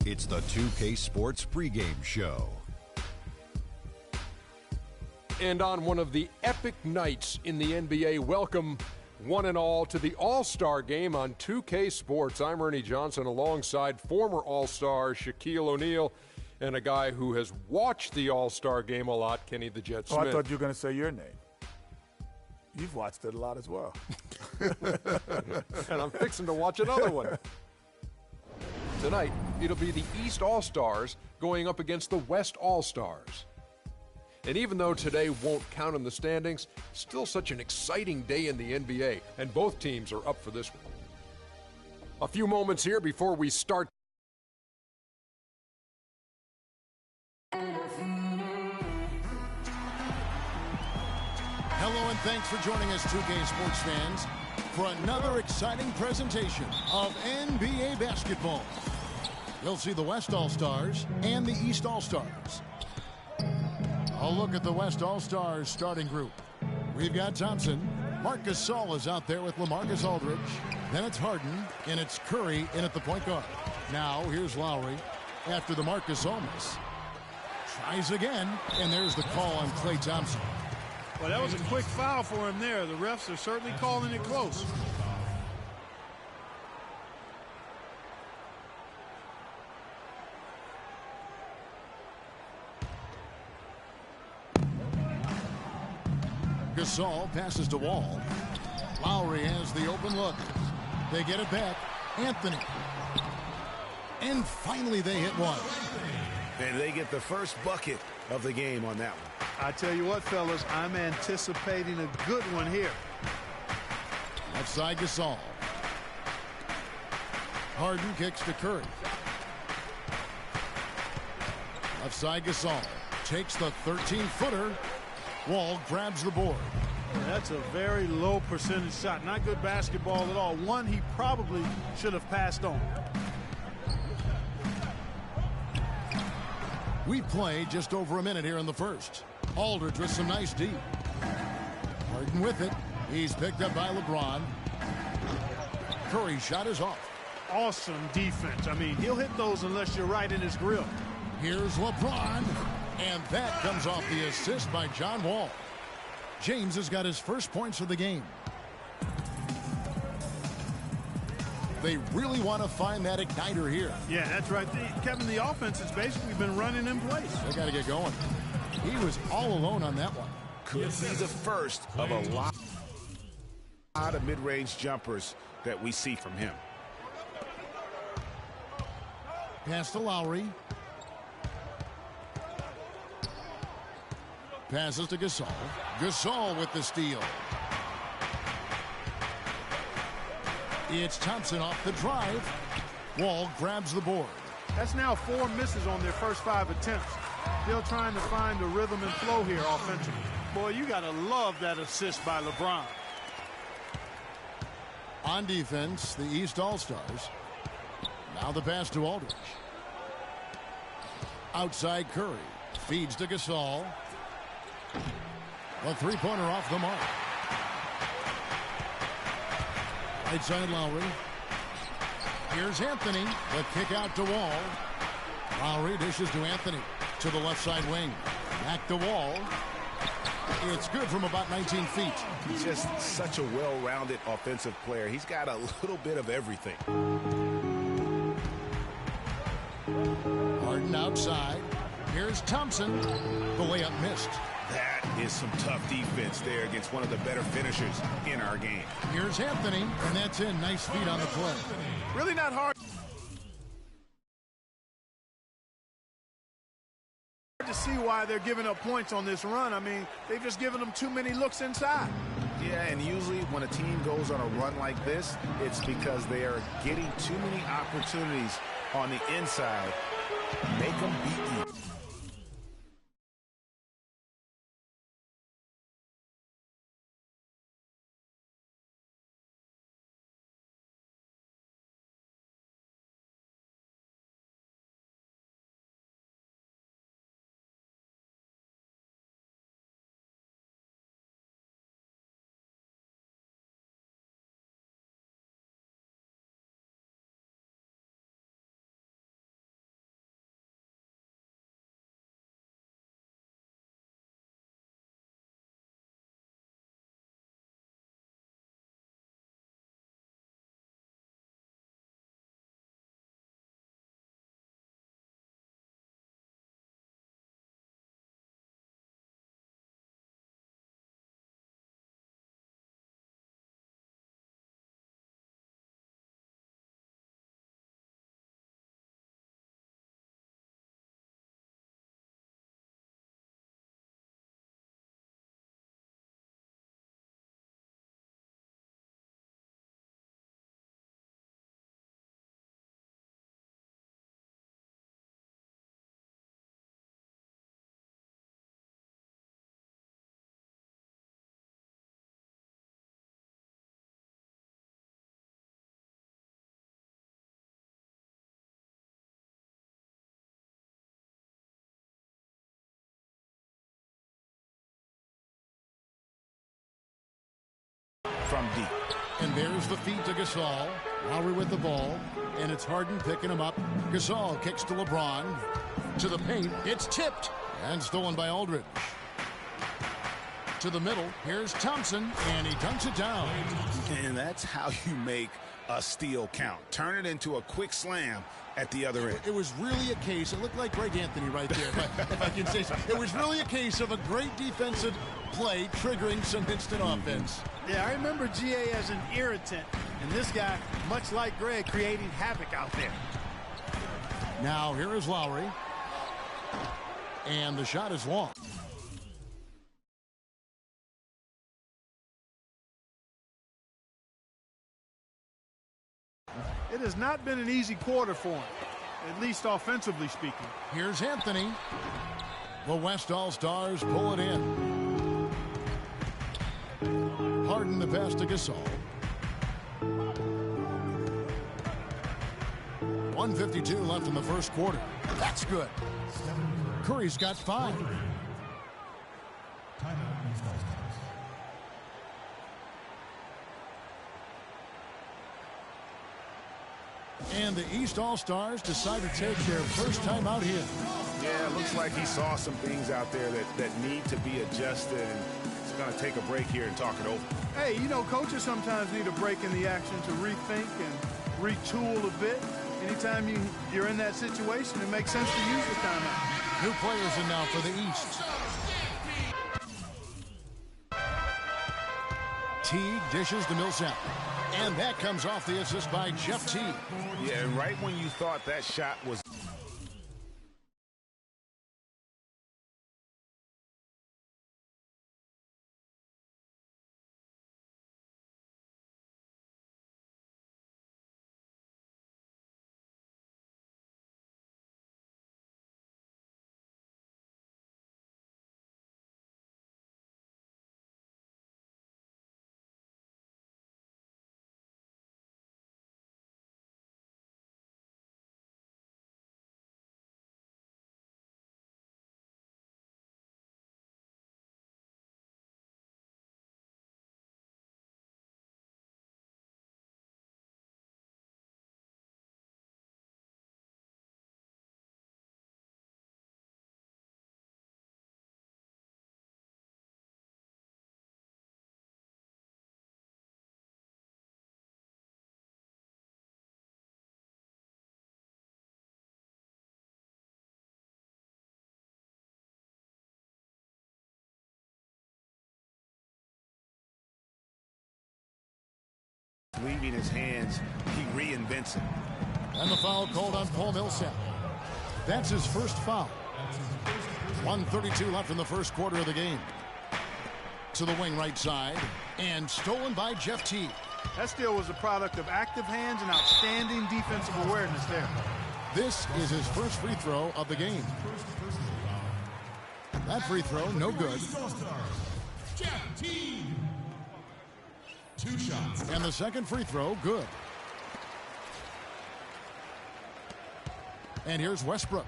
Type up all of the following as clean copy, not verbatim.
It's the 2K Sports pregame show. And on one of the epic nights in the NBA, welcome one and all to the All-Star Game on 2K Sports. I'm Ernie Johnson alongside former All-Star Shaquille O'Neal and a guy who has watched the All-Star Game a lot, Kenny the Jet Smith. Oh, I thought you were going to say your name. You've watched it a lot as well. And I'm fixing to watch another one. Tonight, it'll be the East All-Stars going up against the West All-Stars. And even though today won't count in the standings, still such an exciting day in the NBA, and both teams are up for this one. A few moments here before we start. Hello and thanks for joining us, 2K Sports fans, for another exciting presentation of NBA basketball. You'll see the West All-Stars and the East All-Stars. A look at the West All-Stars starting group. We've got Thompson. Marc Gasol is out there with LaMarcus Aldridge. Then it's Harden, and it's Curry in at the point guard. Now here's Lowry after the Marc Gasol miss. Tries again, and there's the call on Klay Thompson. Well, that was a quick foul for him there. The refs are certainly calling it close. Gasol passes to Wall. Lowry has the open look. They get it back. Anthony. And finally they hit one. And they get the first bucket of the game on that one. I tell you what, fellas, I'm anticipating a good one here. Outside Gasol. Harden kicks to Curry. Left side Gasol. Takes the 13-footer. Wall grabs the board. That's a very low percentage shot. Not good basketball at all. One he probably should have passed on. We play just over a minute here in the first. Aldridge with some nice D. Harden with it. He's picked up by LeBron. Curry's shot is off. Awesome defense. I mean, he'll hit those unless you're right in his grill. Here's LeBron. And that comes off the assist by John Wall. James has got his first points of the game. They really want to find that igniter here. Yeah, that's right. Kevin, the offense has basically been running in place. They got to get going. He was all alone on that one. Could be the first of a lot of mid-range jumpers that we see from him. Pass to Lowry. Passes to Gasol. Gasol with the steal. It's Thompson off the drive. Wall grabs the board. That's now 4 misses on their first 5 attempts. Still trying to find the rhythm and flow here offensively. Boy, you got to love that assist by LeBron. On defense, the East All-Stars. Now the pass to Aldridge. Outside Curry. Feeds to Gasol. A three-pointer off the mark. Right side Lowry. Here's Anthony. The kick out to Wall. Lowry dishes to Anthony. To the left side wing. Back to Wall. It's good from about 19 feet. He's just such a well-rounded offensive player. He's got a little bit of everything. Harden outside. Here's Thompson. The layup missed. That is some tough defense there against one of the better finishers in our game. Here's Anthony, and that's in. Nice feet on the play. Really not hard to see why they're giving up points on this run. I mean, they've just given them too many looks inside. Yeah, and usually when a team goes on a run like this, it's because they are getting too many opportunities on the inside. Make them beat you. from deep. And there's the feed to Gasol. Lowry with the ball. And it's Harden picking him up. Gasol kicks to LeBron. To the paint. It's tipped. And stolen by Aldridge. To the middle. Here's Thompson. And he dunks it down. And that's how you make a steal count. Turn it into a quick slam at the other end. It was really a case. It looked like Greg Anthony right there, if I can say so. It was really a case of a great defensive play triggering some instant offense. Yeah, I remember GA as an irritant. And this guy, much like Greg, creating havoc out there. Now here is Lowry. And the shot is long. It has not been an easy quarter for him, at least offensively speaking. Here's Anthony. The West All-Stars pull it in. Harden the pass to Gasol. 1:52 left in the first quarter. That's good. Curry's got 5. And the East All-Stars decide to take their first time out here. Yeah, it looks like he saw some things out there that need to be adjusted, and he's going to take a break here and talk it over. Hey, you know, coaches sometimes need a break in the action to rethink and retool a bit. Anytime you're in that situation, it makes sense to use the timeout. New players in now for the East. Teague dishes to Millsap. And that comes off the assist by Jeff Teague. Yeah, and right when you thought that shot was... leaving his hands, he reinvents it. And the foul called on Paul Millsap. That's his first foul. 1:32 left in the first quarter of the game. To the wing right side. And stolen by Jeff Teague. That steal was a product of active hands and outstanding defensive awareness there. This is his first free throw of the game. That free throw, no good. Jeff Teague. 2 shots. And the second free throw, good. And here's Westbrook.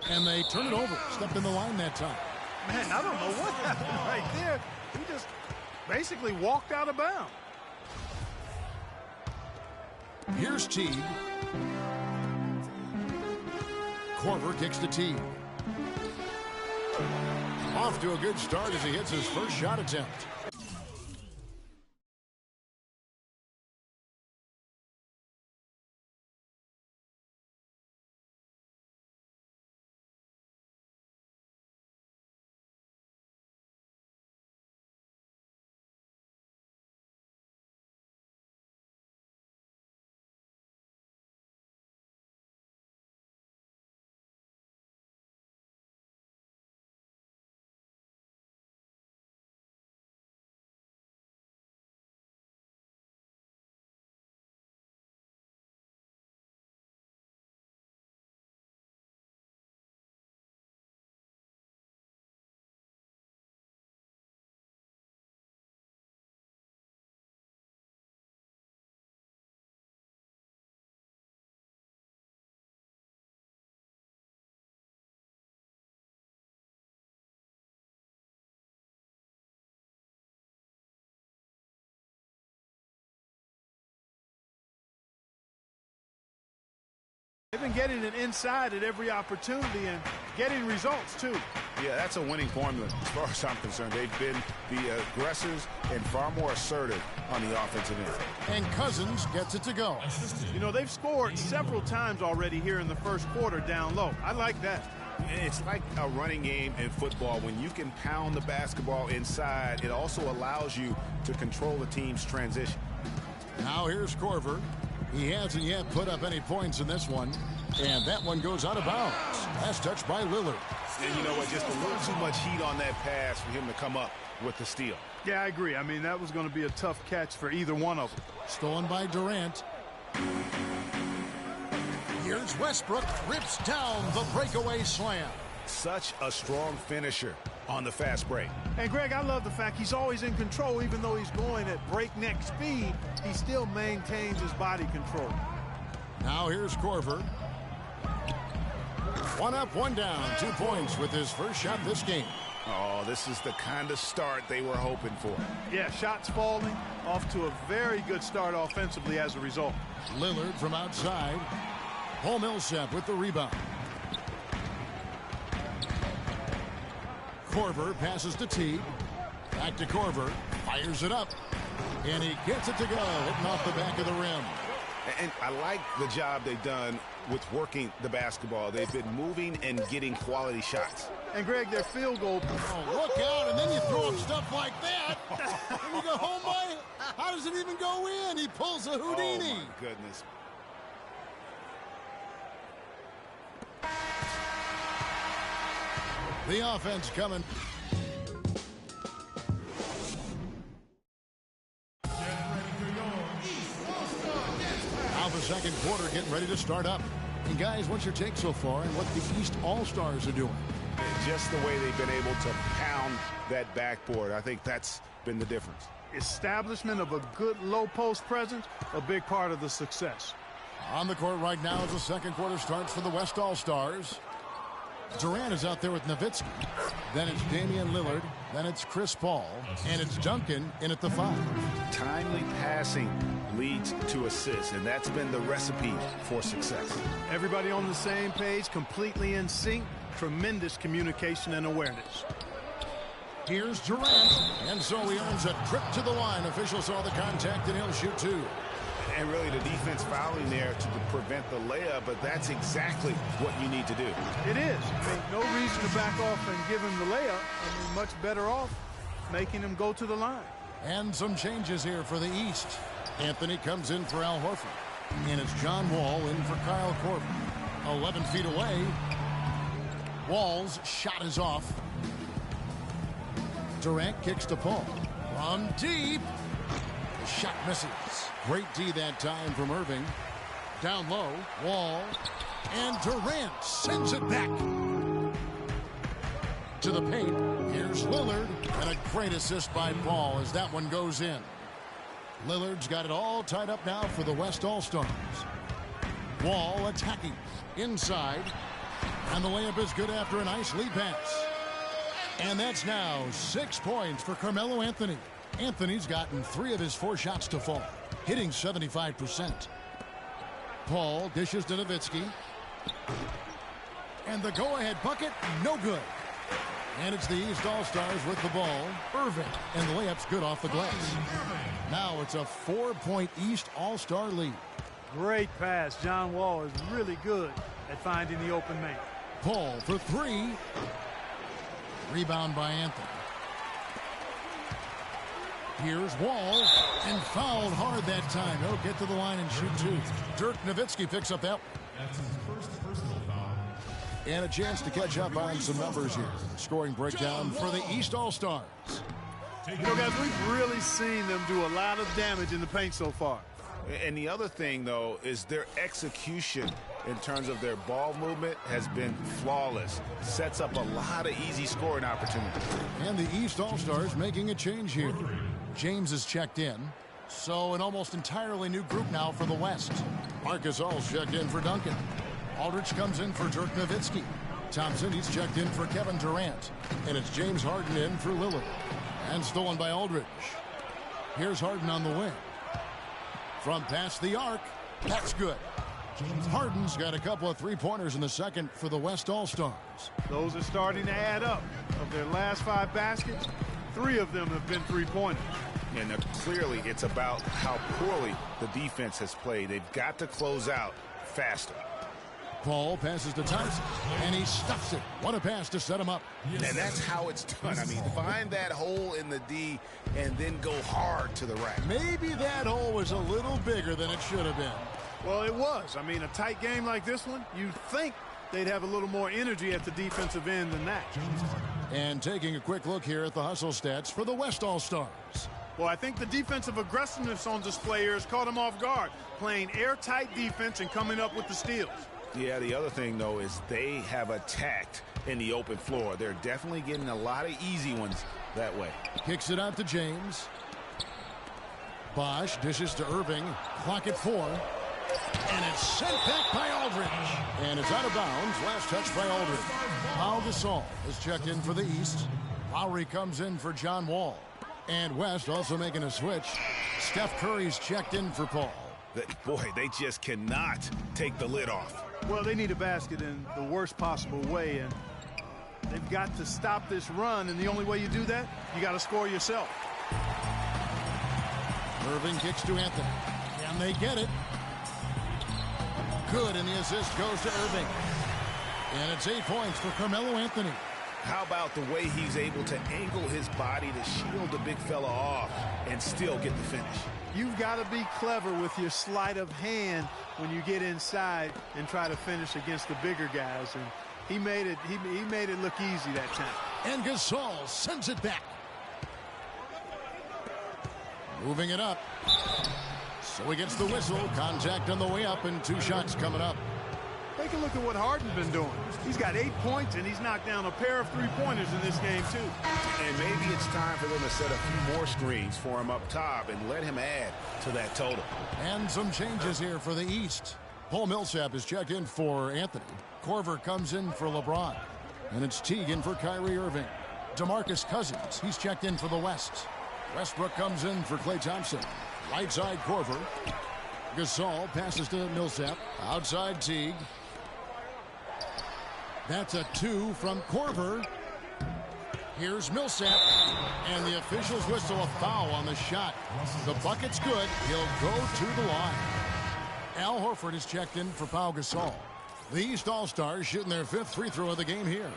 And they turn it over. Stepped in the line that time. Man, I don't know what happened right there. He just basically walked out of bounds. Here's Teague. Korver kicks to Teague. Off to a good start as he hits his first shot attempt. They've been getting it inside at every opportunity and getting results, too. Yeah, that's a winning formula as far as I'm concerned. They've been the aggressors and far more assertive on the offensive end. And Cousins gets it to go. You know, they've scored several times already here in the first quarter down low. I like that. It's like a running game in football. When you can pound the basketball inside, it also allows you to control the team's transition. Now here's Corver. He hasn't yet put up any points in this one. And that one goes out of bounds. Last touch by Lillard. And you know what? Just a little too much heat on that pass for him to come up with the steal. Yeah, I agree. I mean, that was going to be a tough catch for either one of them. Stolen by Durant. Here's Westbrook. Rips down the breakaway slam. Such a strong finisher on the fast break. And, Greg, I love the fact he's always in control. Even though he's going at breakneck speed, he still maintains his body control. Now here's Corver. One up, one down. 2 points with his first shot this game. Oh, this is the kind of start they were hoping for. Yeah, shots falling. Off to a very good start offensively as a result. Lillard from outside. Paul Millsap with the rebound. Corver passes to Teague. Back to Corver. Fires it up. And he gets it to go. Hitting off the back of the rim. And I like the job they've done with working the basketball. They've been moving and getting quality shots. And, Greg, their field goal. Oh, look out, and then you throw up stuff like that. And you go, oh, my, how does it even go in? He pulls a Houdini. Oh, my goodness. The offense coming. Now the second quarter getting ready to start up. And guys, what's your take so far on what the East All-Stars are doing? Just the way they've been able to pound that backboard. I think that's been the difference. Establishment of a good low post presence, a big part of the success. On the court right now as the second quarter starts for the West All-Stars. Durant is out there with Nowitzki. Then it's Damian Lillard. Then it's Chris Paul. And it's Duncan in at the 5. Timely passing leads to assists, and that's been the recipe for success. Everybody on the same page, completely in sync. Tremendous communication and awareness. Here's Durant. And so he earns a trip to the line. Officials saw the contact, and he'll shoot 2. And really the defense fouling there to prevent the layup, but that's exactly what you need to do. It is. I mean, no reason to back off and give him the layup. I mean, much better off making him go to the line. And some changes here for the East. Anthony comes in for Al Horford. And it's John Wall in for Kyle Korver. 11 feet away. Wall's shot is off. Durant kicks to Paul. From deep. The shot misses. Great D that time from Irving. Down low. Wall. And Durant sends it back to the paint. Here's Lillard. And a great assist by Paul as that one goes in. Lillard's got it all tied up now for the West All-Stars. Wall attacking. Inside. And the layup is good after a nice lead pass. And that's now 6 points for Carmelo Anthony. Anthony's gotten 3 of his 4 shots to fall, hitting 75%. Paul dishes to Nowitzki. And the go-ahead bucket, no good. And it's the East All-Stars with the ball. Irving. And the layup's good off the glass. Now it's a 4-point East All-Star lead. Great pass. John Wall is really good at finding the open man. Paul for 3. Rebound by Anthony. Here's Wall. And fouled hard that time. He'll get to the line and shoot 2. Dirk Nowitzki picks up that. That's his first personal foul. And a chance to catch up on some numbers here. Scoring breakdown for the East All-Stars. You know, guys, we've really seen them do a lot of damage in the paint so far. And the other thing, though, is their execution in terms of their ball movement has been flawless. Sets up a lot of easy scoring opportunities. And the East All-Stars making a change here. James is checked in. So an almost entirely new group now for the West. Marcus All's checked in for Duncan. Aldridge comes in for Dirk Nowitzki. Thompson, he's checked in for Kevin Durant. And it's James Harden in for Lillard. And stolen by Aldridge. Here's Harden on the wing. From past the arc. That's good. Harden's got a couple of three-pointers in the second for the West All-Stars. Those are starting to add up. Of their last 5 baskets, 3 of them have been three-pointers. And clearly it's about how poorly the defense has played. They've got to close out faster. Paul passes to Thompson, and he stuffs it. What a pass to set him up. And that's how it's done. I mean, find that hole in the D and then go hard to the rack. Maybe that hole was a little bigger than it should have been. Well, it was. I mean, a tight game like this one, you'd think they'd have a little more energy at the defensive end than that. And taking a quick look here at the hustle stats for the West All-Stars. Well, I think the defensive aggressiveness on display here has caught them off guard, playing airtight defense and coming up with the steals. Yeah, the other thing, though, is they have attacked in the open floor. They're definitely getting a lot of easy ones that way. Kicks it out to James. Bosch dishes to Irving. Clock at 4. And it's sent back by Aldridge. And it's out of bounds. Last touch by Aldridge. Pau Gasol is checked in for the East. Lowry comes in for John Wall. And West also making a switch. Steph Curry's checked in for Paul. Boy, they just cannot take the lid off. Well, they need a basket in the worst possible way, and they've got to stop this run, and the only way you do that, you got to score yourself. Irving kicks to Anthony. Can they get it? Good, and the assist goes to Irving. And it's 8 points for Carmelo Anthony. How about the way he's able to angle his body to shield the big fella off and still get the finish? You've got to be clever with your sleight of hand when you get inside and try to finish against the bigger guys. And he made it look easy that time. And Gasol sends it back. Moving it up. So he gets the whistle. Contact on the way up and 2 shots coming up. Take a look at what Harden's been doing. He's got 8 points, and he's knocked down a pair of three-pointers in this game, too. And maybe it's time for them to set a few more screens for him up top and let him add to that total. And some changes here for the East. Paul Millsap is checked in for Anthony. Korver comes in for LeBron. And it's Teague in for Kyrie Irving. DeMarcus Cousins, he's checked in for the West. Westbrook comes in for Klay Thompson. Right side Korver. Gasol passes to Millsap. Outside Teague. That's a 2 from Korver. Here's Millsap. And the officials whistle a foul on the shot. The bucket's good. He'll go to the line. Al Horford is checked in for Pau Gasol. The East All-Stars shooting their 5th free throw of the game here.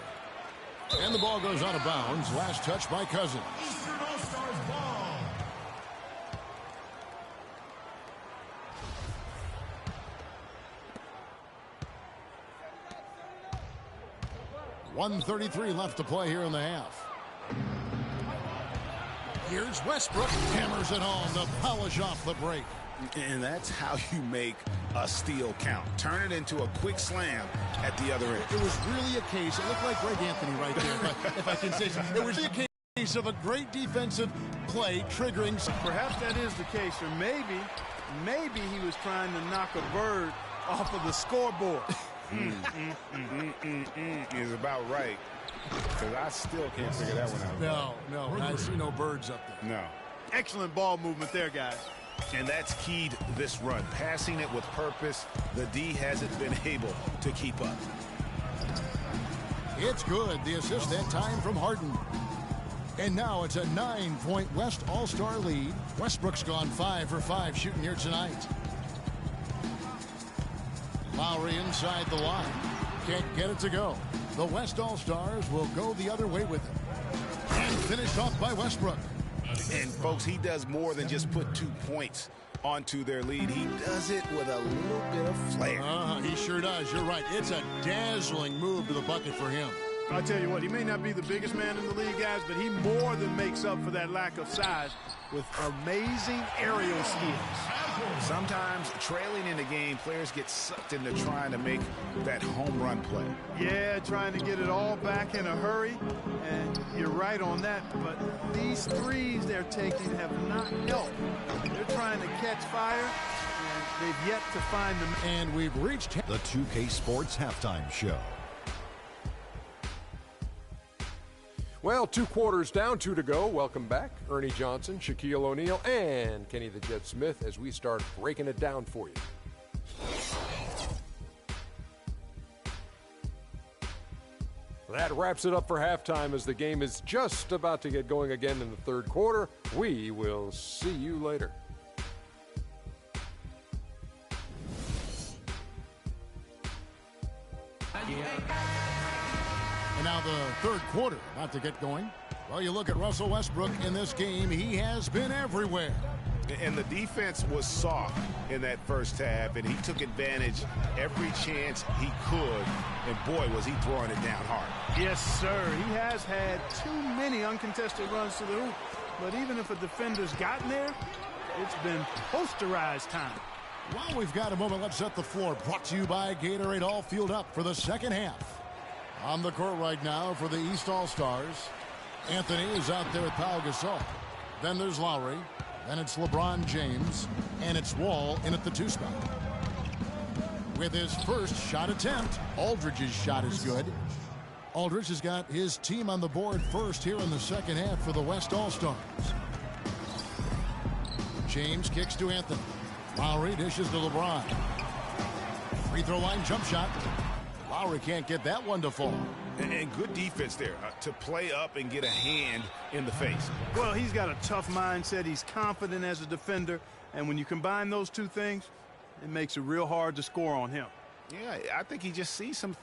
And the ball goes out of bounds. Last touch by Cousins. Eastern All-Stars ball. 1:33 left to play here in the half. Here's Westbrook. Hammers it home to polish off the break. And that's how you make a steal count. Turn it into a quick slam at the other end. It was really a case. It looked like Greg Anthony right there, if I can say so. It was a case of a great defensive play triggering. Perhaps that is the case, or maybe he was trying to knock a bird off of the scoreboard. Is about right. Because I still can't figure that one out. No, I see no birds up there. No. Excellent ball movement there, guys. And that's keyed this run. Passing it with purpose. The D hasn't been able to keep up. It's good. The assist that time from Harden. And now it's a 9-point West All-Star lead. Westbrook's gone 5 for 5 shooting here tonight. Lowry inside the line. Can't get it to go. The West All-Stars will go the other way with it. And finished off by Westbrook. And, folks, he does more than just put 2 points onto their lead. He does it with a little bit of flair. He sure does. You're right. It's a dazzling move to the bucket for him. I'll tell you what, he may not be the biggest man in the league, guys, but he more than makes up for that lack of size with amazing aerial skills. Sometimes trailing in the game, players get sucked into trying to make that home run play. Yeah, trying to get it all back in a hurry, and you're right on that, but these threes they're taking have not helped. They're trying to catch fire, and they've yet to find them. And we've reached The 2K Sports Halftime Show. Well, 2 quarters down, 2 to go. Welcome back. Ernie Johnson, Shaquille O'Neal, and Kenny the Jet Smith as we start breaking it down for you. That wraps it up for halftime as the game is just about to get going again in the third quarter. We will see you later. And now the third quarter about to get going. Well, you look at Russell Westbrook in this game. He has been everywhere. And the defense was soft in that first half, and he took advantage every chance he could. And boy, was he throwing it down hard. Yes, sir. He has had too many uncontested runs to the hoop. But even if a defender's gotten there, it's been posterized time. While we've got a moment, let's set the floor. Brought to you by Gatorade. All fueled up for the second half. On the court right now for the East All-Stars. Anthony is out there with Pau Gasol. Then there's Lowry. Then it's LeBron James. And it's Wall in at the 2 spot. With his first shot attempt, Aldridge's shot is good. Aldridge has got his team on the board first here in the second half for the West All-Stars. James kicks to Anthony. Lowry dishes to LeBron. Free throw line jump shot. Lowry can't get that one to fall. And good defense there to play up and get a hand in the face. Well, he's got a tough mindset. He's confident as a defender. And when you combine those two things, it makes it real hard to score on him. Yeah, I think he just sees some